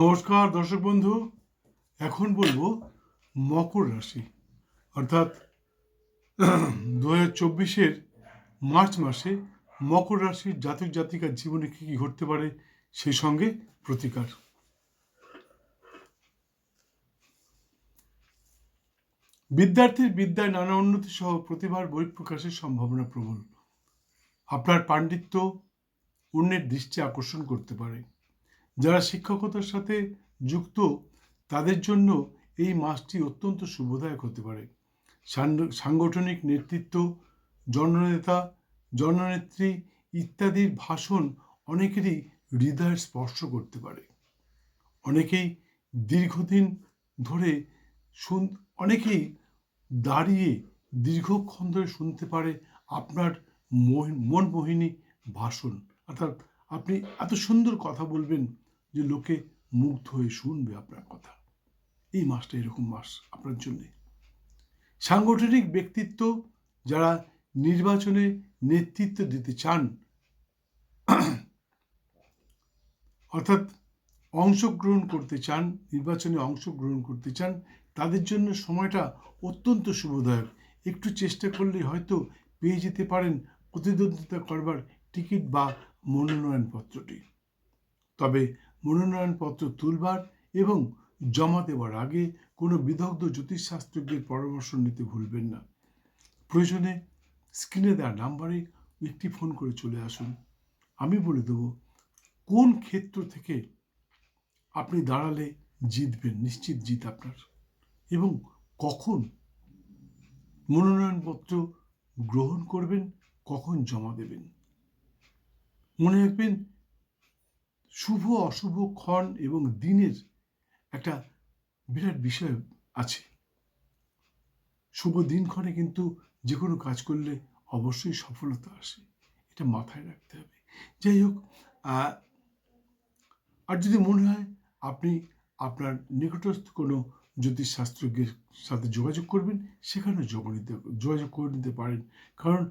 নমস্কার দর্শক বন্ধু। এখন বলবো মকর রাশি, অর্থাৎ 2024-এর মার্চ মাসে মকর রাশির জাতক জাতিকার জীবনে কী কী ঘটতে পারে, সেই সঙ্গে প্রতিকার। বিদ্যার্থীর বিদ্যায় নানা উন্নতি সহ প্রতিভার বহিঃপ্রকাশের সম্ভাবনা প্রবল। আপনার পাণ্ডিত্য অন্যের দৃষ্টি আকর্ষণ করতে পারে। যারা শিক্ষকতার সাথে যুক্ত তাদের জন্য এই মাসটি অত্যন্ত শুভদায়ক হতে পারে। সাংগঠনিক নেতৃত্ব, জননেতা, জননেত্রী ইত্যাদির ভাষণ অনেকেরই হৃদয় স্পর্শ করতে পারে। অনেকেই দীর্ঘদিন ধরে অনেকেই দাঁড়িয়ে দীর্ঘক্ষণ ধরে শুনতে পারে আপনার মনমোহিনী ভাষণ। অর্থাৎ আপনি এত সুন্দর কথা বলবেন যে লোকে মুগ্ধ হয়ে শুনবে আপনার কথা। এই মাসটা এরকম মাস আপনার জন্যে। সাংগঠনিক ব্যক্তিত্ব, যারা নির্বাচনে নেতৃত্ব দিতে চান, অর্থাৎ অংশগ্রহণ করতে চান, নির্বাচনে অংশগ্রহণ করতে চান, তাদের জন্য সময়টা অত্যন্ত শুভদায়ক। একটু চেষ্টা করলে হয়তো পেয়ে যেতে পারেন প্রতিদ্বন্দ্বিতা করবার টিকিট বা মনোনয়নপত্রটি। তবে মনোনয়নপত্র তুলবার এবং জমা দেওয়ার আগে কোনো বিদগ্ধ জ্যোতিষশাস্ত্রজ্ঞের পরামর্শ নিতে ভুলবেন না। প্রয়োজনে স্ক্রিনে দেওয়া নাম্বারে একটি ফোন করে চলে আসুন। আমি বলে দেব কোন ক্ষেত্র থেকে আপনি দাঁড়ালে জিতবেন, নিশ্চিত জিত আপনার, এবং কখন মনোনয়নপত্র গ্রহণ করবেন, কখন জমা দেবেন। মনে রাখবেন, শুভ অশুভ ক্ষণ এবং দিনের একটা বিরাট বিষয় আছে। শুভ দিনক্ষণে কিন্তু যে কোনো কাজ করলে অবশ্যই সফলতা আসে, এটা মাথায় রাখতে হবে। যাই হোক, আর যদি মনে হয় আপনি আপনার নিকটস্থ কোনো জ্যোতিষশাস্ত্রজ্ঞের সাথে যোগাযোগ করবেন, সেখানেও যোগাযোগ করে নিতে পারেন, কারণ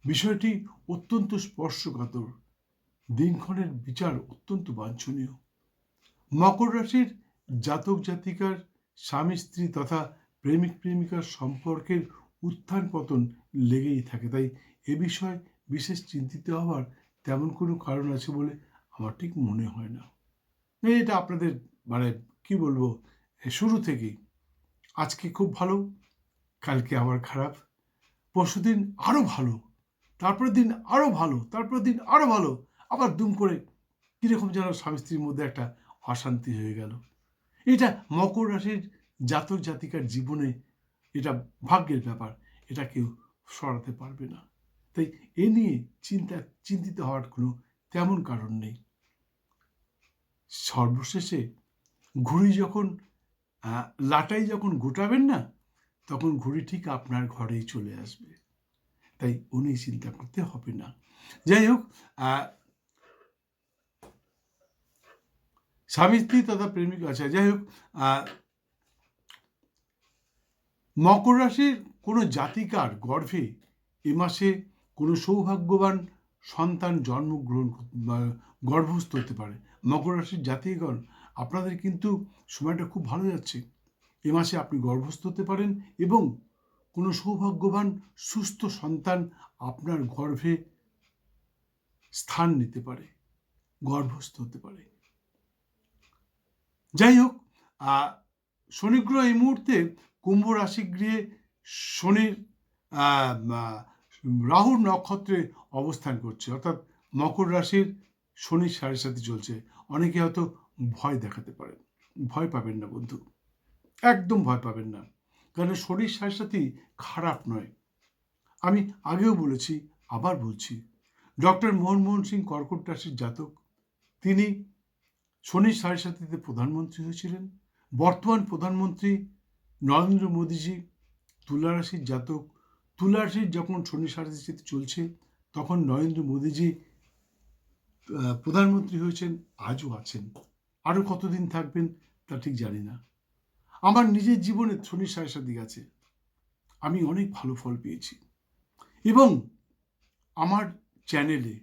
বিষয়টি অত্যন্ত স্পর্শকাতর। দিনক্ষণের বিচার অত্যন্ত বাঞ্ছনীয়। মকর রাশির জাতক জাতিকার স্বামী স্ত্রী তথা প্রেমিক প্রেমিকার সম্পর্কের উত্থান পতন লেগেই থাকে, তাই এ বিষয়ে বিশেষ চিন্তিত হওয়ার তেমন কোনো কারণ আছে বলে আমার ঠিক মনে হয় না। এটা আপনাদের কি বলবো, শুরু থেকেই আজকে খুব ভালো, কালকে আবার খারাপ, পরশুদিন আরও ভালো, তারপরের দিন আরও ভালো, তারপরের দিন আরও ভালো, আবার দুম করে কীরকম যেন স্বামী স্ত্রীর মধ্যে একটা অশান্তি হয়ে গেল। এটা মকর রাশির জাতক জাতিকার জীবনে এটা ভাগ্যের ব্যাপার, এটা কেউ সরাতে পারবে না। তাই এ নিয়ে চিন্তিত হওয়ার কোনো তেমন কারণ নেই। সর্বশেষে ঘুড়ি যখন লাটাই যখন গোটাবেন না, তখন ঘুড়ি ঠিক আপনার ঘরেই চলে আসবে, তাই উনি চিন্তা করতে হবে না। যাই হোক, স্বামী স্ত্রী তথা প্রেমিক আছে। যাই হোক, মকর রাশির কোনো জাতিকার গর্ভে এ মাসে কোনো সৌভাগ্যবান সন্তান গর্ভস্থ হতে পারে। মকর রাশির জাতিগণ, আপনাদের কিন্তু সময়টা খুব ভালো যাচ্ছে। এ মাসে আপনি গর্ভস্থ হতে পারেন এবং কোনো সৌভাগ্যবান সুস্থ সন্তান আপনার গর্ভে স্থান নিতে পারে, গর্ভস্থ হতে পারে। যাই হোক, শনিগ্রহ এই মুহূর্তে কুম্ভ রাশি গৃহে শনির রাহুর নক্ষত্রে অবস্থান করছে, অর্থাৎ মকর রাশির শনির সাড়ে সাথে চলছে। অনেকে হয়তো ভয় দেখাতে পারেন, ভয় পাবেন না বন্ধু, একদম ভয় পাবেন না, কারণ শনির সাড়ে সাথী খারাপ নয়। আমি আগেও বলেছি, আবার বলছি, ডক্টর মনমোহন সিং কর্কট রাশির জাতক, তিনি শনির সাড়ে সাথীতে প্রধানমন্ত্রী হয়েছিলেন। বর্তমান প্রধানমন্ত্রী নরেন্দ্র মোদীজি তুলা রাশির জাতক। তুলা রাশির যখন শনির সাড়ে সাথে চলছে, তখন নরেন্দ্র মোদীজি প্রধানমন্ত্রী হয়েছেন, আজও আছেন। আরও কতদিন থাকবেন তা ঠিক জানি না। আমার নিজের জীবনে শনির সাড়ে সাথী গেছে, আমি অনেক ভালো ফল পেয়েছি, এবং আমার চ্যানেলে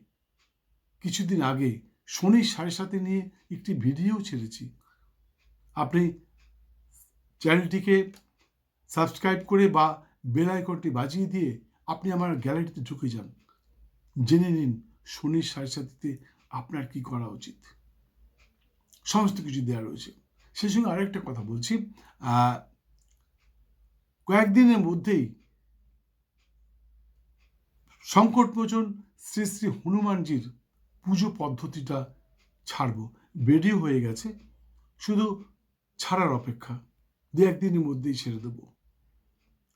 কিছুদিন আগে শনির সাড়ে সাথে নিয়ে একটি ভিডিও ছেড়েছি। আপনি চ্যানেলটিকে সাবস্ক্রাইব করে বা বেল আইকনটি বাজিয়ে দিয়ে আপনি আমার গ্যালারিতে ঢুকে যান, জেনে নিন শনির সাথে আপনার কি করা উচিত। সমস্ত কিছু দেওয়া রয়েছে। সেই সঙ্গে আরেকটা কথা বলছি, কয়েকদিনের মধ্যেই সংকটমোচন শ্রী শ্রী হনুমানজির পুজো পদ্ধতিটা ছাড়ব। রেডি হয়ে গেছে, শুধু ছাড়ার অপেক্ষা। দু একদিনের মধ্যেই ছেড়ে দেব।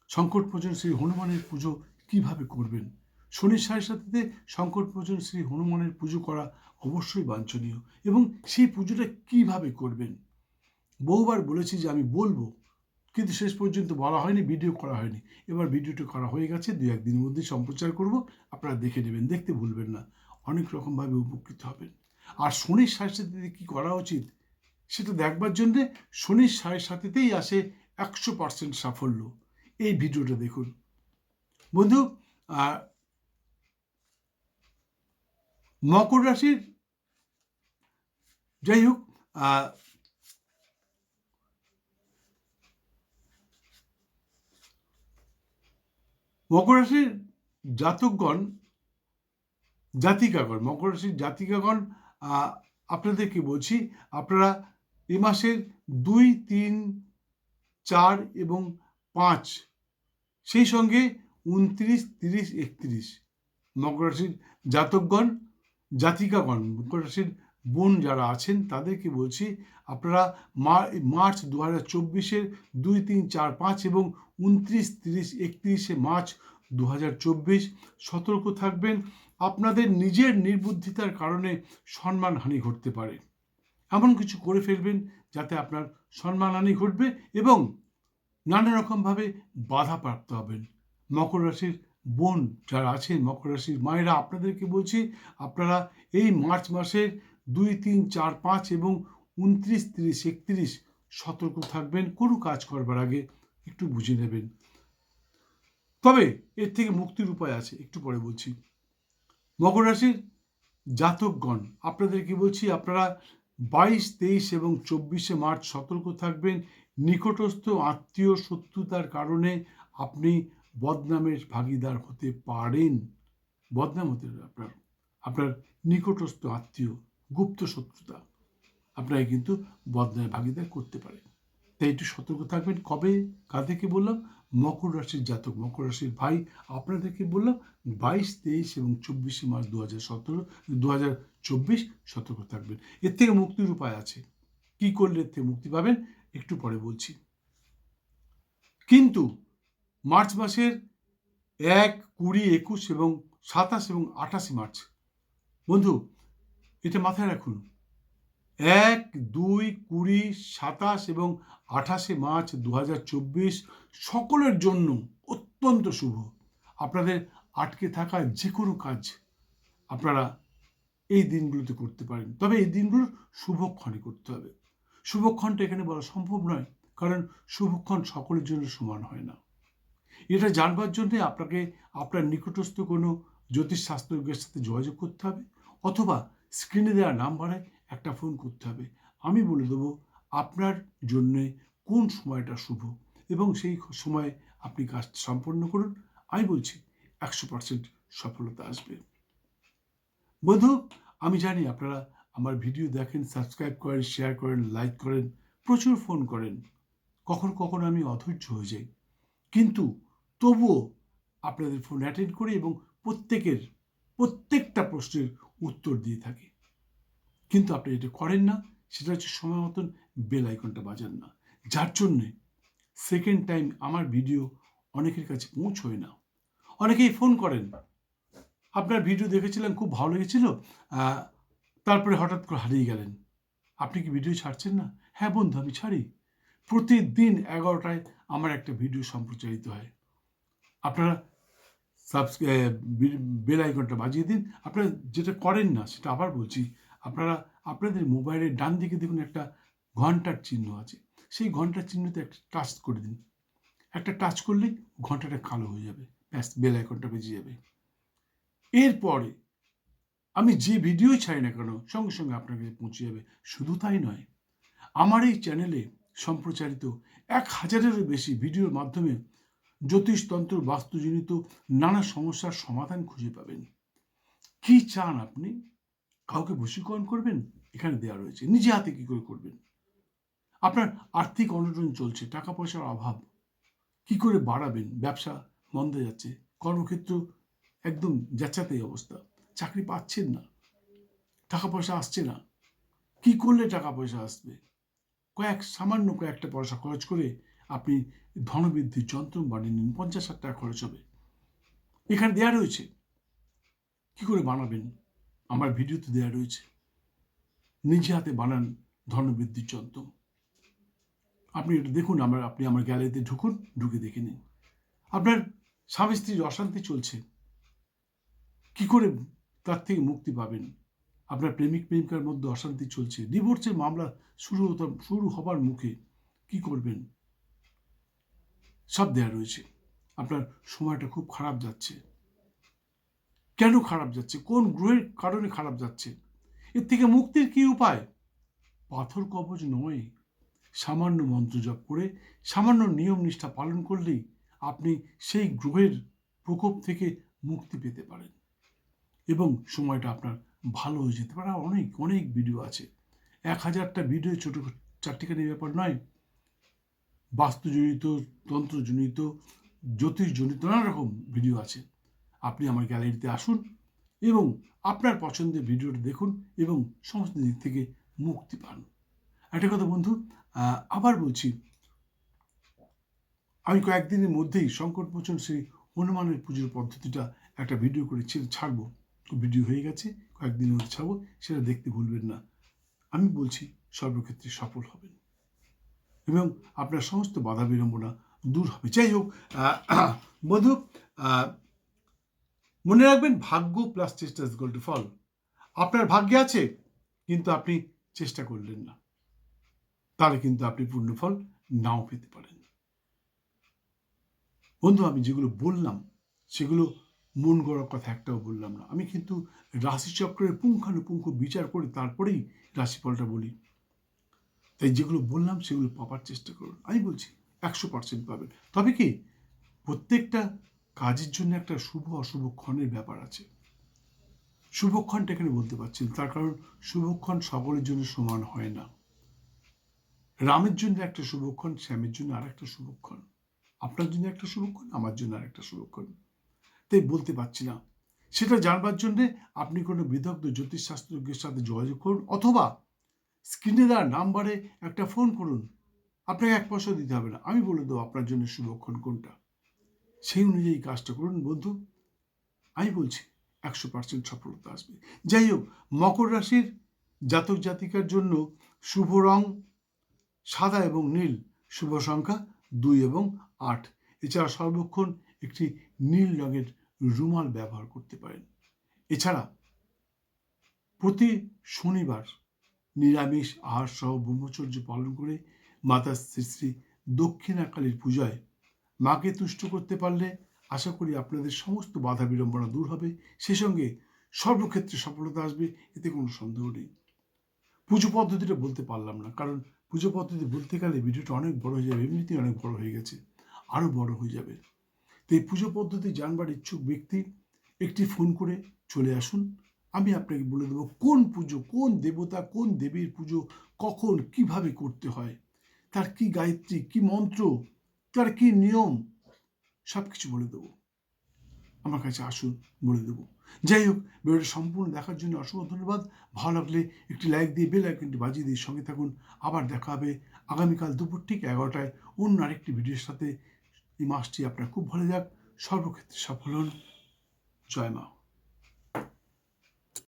সংকটমোচন শ্রী হনুমানের পুজো কিভাবে করবেন? শনির সাথে সংকটমোচন শ্রী হনুমানের পুজো করা অবশ্যই বাঞ্ছনীয়, এবং সেই পুজোটা কিভাবে করবেন বহুবার বলেছি যে আমি বলবো, কিন্তু শেষ পর্যন্ত বলা হয়নি, ভিডিও করা হয়নি। এবার ভিডিওটি করা হয়ে গেছে, দু একদিনের মধ্যে সম্প্রচার করব, আপনারা দেখে নেবেন, দেখতে ভুলবেন না, অনেক রকমভাবে উপকৃত হবেন। আর শনির সাথে কি করা উচিত সেটা দেখবার জন্যে শনির সাথেতেই আসে 100% সাফল্য। এই ভিডিওটা দেখুন বন্ধু। মকর রাশির, যাই হোক, মকর রাশির জাতকগণ, মকর রাশির জাতিকাগণ, আপনাদেরকে বলছি, আপনারা এ মাসের 2, 3, 4 এবং 5, সেই সঙ্গে 29, 30, 31 মকর রাশির জাতকগণ, জাতিকাগণ, মকর রাশির বোন যারা আছেন তাদেরকে বলছি, আপনারা মার্চ 2024-এর 2, 3, 4, 5 এবং 29, 30, 31 মার্চ 2024 সতর্ক থাকবেন। আপনাদের নিজের নির্বুদ্ধিতার কারণে সম্মানহানি ঘটতে পারে। এমন কিছু করে ফেলবেন যাতে আপনার সম্মানহানি ঘটবে এবং নানা রকমভাবে বাধাপ্রাপ্ত হবেন। মকর রাশির বোন যারা আছেন, মকর রাশির মায়েরা, আপনাদেরকে বলছি, আপনারা এই মার্চ মাসের 2, 3, 4, 5 এবং 29, 30, 31 সতর্ক থাকবেন। কোনো কাজ করবার আগে একটু বুঝে নেবেন। তবে এর থেকে মুক্তির উপায় আছে, একটু পরে বলছি। মকর রাশির জাতকগণ, আপনাদেরকে বলছি, আপনারা 22, 23 এবং 24 মার্চ সতর্ক থাকবেন। নিকটস্থ আত্মীয় শত্রুতার কারণে আপনি বদনামের ভাগিদার হতে পারেন। বদনাম হতে আপনার নিকটস্থ আত্মীয়, গুপ্ত শত্রুতা আপনাকে কিন্তু বদনামের ভাগিদার করতে পারে। তাই একটু সতর্ক থাকবেন। কবে, কাদেরকে বললাম? মকর রাশির জাতক, মকর রাশির ভাই, আপনাদেরকে বললাম 22, 23 এবং 24 মার্চ 2024 সতর্ক থাকবেন। এর থেকে মুক্তির উপায় আছে। কি করলে এর থেকে মুক্তি পাবেন একটু পরে বলছি। কিন্তু মার্চ মাসের 1, 20, 21 এবং 27 এবং 28 মার্চ, বন্ধু এটা মাথায় রাখুন, 1, 2, 20, 27 এবং 28 মার্চ 2024 সকলের জন্য অত্যন্ত শুভ। আপনাদের আটকে থাকা যে কোনো কাজ আপনারা এই দিনগুলোতে করতে পারেন। তবে এই দিনগুলোর শুভক্ষণে করতে হবে। শুভক্ষণটা এখানে বলা সম্ভব নয়, কারণ শুভক্ষণ সকলের জন্য সমান হয় না। এটা জানবার জন্যে আপনাকে আপনার নিকটস্থ কোনো জ্যোতিষশাস্ত্রজ্ঞের সাথে যোগাযোগ করতে হবে, অথবা স্ক্রিনে দেওয়া নাম্বারে একটা ফোন করতে হবে। আমি বলে দেবো আপনার জন্যে কোন সময়টা শুভ, এবং সেই সময়ে আপনি কাজ সম্পন্ন করুন। আমি বলছি 100% সফলতা আসবে। বন্ধু, আমি জানি আপনারা আমার ভিডিও দেখেন, সাবস্ক্রাইব করেন, শেয়ার করেন, লাইক করেন, প্রচুর ফোন করেন। কখনো কখনো আমি অধৈর্য হয়ে যাই, কিন্তু তবুও আপনাদের ফোন অ্যাটেন্ড করি এবং প্রত্যেকটা প্রশ্নের উত্তর দিয়ে থাকি। কিন্তু আপনি যেটা করেন না সেটা হচ্ছে সময় মতন বেল আইকনটা বাজান না, যার জন্যে সেকেন্ড টাইম আমার ভিডিও অনেকের কাছে পৌঁছয় না। অনেকেই ফোন করেন, আপনার ভিডিও দেখেছিলাম, খুব ভালো লেগেছিল, তারপরে হঠাৎ করে হারিয়ে গেলেন, আপনি কি ভিডিও ছাড়ছেন না? হ্যাঁ বন্ধু, আমি ছাড়ি। প্রতিদিন 11টায় আমার একটা ভিডিও সম্প্রচারিত হয়। আপনারা বেল আইকনটা বাজিয়ে দিন। আপনারা যেটা করেন না সেটা আবার বলছি, আপনারা আপনাদের মোবাইলের ডান দিকে দেখুন একটা ঘন্টার চিহ্ন আছে, সেই ঘন্টার চিহ্নতে একটা টাচ করে দিন। একটা টাচ করলেই ঘন্টাটা কালো হয়ে যাবে, ব্যাস বেল আইকনটা বেজে যাবে। এরপরে আমি যে ভিডিওই ছাড়ি না কেন সঙ্গে সঙ্গে আপনার কাছে পৌঁছে যাবে। শুধু তাই নয়, আমার এই চ্যানেলে সম্প্রচারিত 1000-এরও বেশি ভিডিওর মাধ্যমে জ্যোতিষতন্ত্র বাস্তুজনিত নানা সমস্যার সমাধান খুঁজে পাবেন। কি চান আপনি? কাউকে বশীকরণ করবেন? এখানে দেওয়া রয়েছে। নিজে হাতে কি করে করবেন? আপনার আর্থিক অনটন চলছে, টাকা পয়সার অভাব, কি করে বাড়াবেন? ব্যবসা মন্দে যাচ্ছে, কর্মক্ষেত্র একদম যাচ্ছেতাই অবস্থা, চাকরি পাচ্ছেন না, টাকা পয়সা আসছে না, কি করলে টাকা পয়সা আসবে? সামান্য কয়েকটা পয়সা খরচ করে আপনি ধনবৃদ্ধির যন্ত্র বানিয়ে নিন, 50,000 টাকা খরচ হবে। এখানে দেওয়া রয়েছে কি করে বানাবেন, আমার ভিডিওতে দেওয়া রয়েছে। নিজে হাতে বানান ধনবৃদ্ধির যন্ত্র। আপনি এটা দেখুন, আপনি আমার গ্যালারিতে ঢুকুন, ঢুকে দেখে নিন। আপনার স্বামী স্ত্রীর অশান্তি চলছে, কি করে তার থেকে মুক্তি পাবেন? আপনার প্রেমিক প্রেমিকার মধ্যে অশান্তি চলছে, ডিভোর্সের মামলা শুরু হবার মুখে, কি করবেন? সব দেওয়া রয়েছে। আপনার সময়টা খুব খারাপ যাচ্ছে, কেন খারাপ যাচ্ছে, কোন গ্রহের কারণে খারাপ যাচ্ছে, এর থেকে মুক্তির কি উপায়? পাথর কবচ নয়, সামান্য মন্ত্র জপ করে সামান্য নিয়ম নিষ্ঠা পালন করলেই আপনি সেই গ্রহের প্রকোপ থেকে মুক্তি পেতে পারেন এবং সময়টা আপনার ভালো হয়ে যেতে পারে। অনেক অনেক ভিডিও আছে, 1000টা ভিডিও ছোট চারটিখানি ব্যাপার নয়। বাস্তুজনিত, তন্ত্রজনিত, জ্যোতিষজনিত নানা রকম ভিডিও আছে। আপনি আমার গ্যালারিতে আসুন এবং আপনার পছন্দের ভিডিওটা দেখুন এবং সমস্ত দিক থেকে মুক্তি পান। একটা কথা বন্ধু, আবার বলছি, আমি কয়েকদিনের মধ্যেই সংকটমোচন শ্রী হনুমানের পুজোর পদ্ধতিটা একটা ভিডিও করে ছাড়বো। ভিডিও হয়ে গেছে, কয়েকদিনের মধ্যে ছাড়বো, সেটা দেখতে ভুলবেন না। আমি বলছি সর্বক্ষেত্রে সফল হবেন এবং আপনার সমস্ত বাধা বিড়ম্বনা দূর হবে। যাই হোক বন্ধু, মনে রাখবেন, ভাগ্য প্লাস চেষ্টা ইজ ইকুয়াল টু ফল। আপনার ভাগ্যে আছে কিন্তু আপনি চেষ্টা করলেন না, তাহলে কিন্তু আপনি পূর্ণ ফল নাও পেতে পারেন। বন্ধু, আমি যেগুলো বললাম সেগুলো মন গড়ার কথা একটাও বললাম না। আমি কিন্তু রাশিচক্রের পুঙ্খানুপুঙ্খ বিচার করে তারপরেই রাশিফলটা বলি। তাই যেগুলো বললাম সেগুলো পাবার চেষ্টা করুন। আমি বলছি 100% পাবেন। তবে কি, প্রত্যেকটা কাজের জন্য একটা শুভ অশুভ ক্ষণের ব্যাপার আছে। শুভক্ষণটা এখানে বলতে পারছি না, তার কারণ শুভক্ষণ সকলের জন্য সমান হয় না। রামের জন্য একটা শুভক্ষণ, শ্যামের জন্য আর একটা শুভক্ষণ, আপনার জন্য একটা শুভক্ষণ, আমার জন্য আর একটা শুভক্ষণ। তাই বলতে পারছি না। সেটা জানবার জন্যে আপনি কোনো বিদগ্ধ জ্যোতিষশাস্ত্রজ্ঞের সাথে যোগাযোগ করুন অথবা স্ক্রিনে দেওয়া নাম্বারে একটা ফোন করুন। আপনাকে 1 পয়সা দিতে হবে না, আমি বলে দেবো আপনার জন্য শুভক্ষণ কোনটা। সেই অনুযায়ী কাজটা করুন বন্ধু। আমি বলছি 100% সফলতা আসবে। যাই হোক, মকর রাশির জাতক জাতিকার জন্য শুভ রং সাদা এবং নীল, শুভ সংখ্যা 2 এবং 8। এছাড়া সর্বক্ষণ একটি নীল রঙের রুমাল ব্যবহার করতে পারেন। এছাড়া প্রতি শনিবার নিরামিষ আহার সহ ব্রহ্মচর্য পালন করে মাতা শ্রী শ্রী দক্ষিণাকালীর পূজায় মাকে তুষ্ট করতে পারলে আশা করি আপনাদের সমস্ত বাধা বিড়ম্বনা দূর হবে, সে সঙ্গে সর্বক্ষেত্রে সফলতা আসবে, এতে কোনো সন্দেহ নেই। পুজো পদ্ধতিটা বলতে পারলাম না, কারণ পুজো পদ্ধতি বলতে গেলে ভিডিওটা অনেক বড় হয়ে যাবে, এমনিতেই অনেক বড় হয়ে গেছে, আরও বড় হয়ে যাবে। তো এই পুজো পদ্ধতি জানবার ইচ্ছুক ব্যক্তি একটি ফোন করে চলে আসুন, আমি আপনাকে বলে দেবো কোন পুজো, কোন দেবতা, কোন দেবীর পুজো কখন কিভাবে করতে হয়, তার কি গায়ত্রী, কি মন্ত্র, তার কি নিয়ম, সব কিছু বলে দেবো। আমার কাছে আসুন, বলে দেবো। যাই হোক, ভিডিওটা সম্পূর্ণ দেখার জন্য অসংখ্য ধন্যবাদ। ভালো লাগলে একটি লাইক দিয়ে বেল আইকনটি বাজিয়ে দিয়ে সঙ্গে থাকুন। আবার দেখা হবে আগামীকাল দুপুর ঠিক 11টায় অন্য আরেকটি ভিডিওর সাথে। এই মাসটি আপনার খুব ভালো যাক, সর্বক্ষেত্রে সফল হন। জয় মা।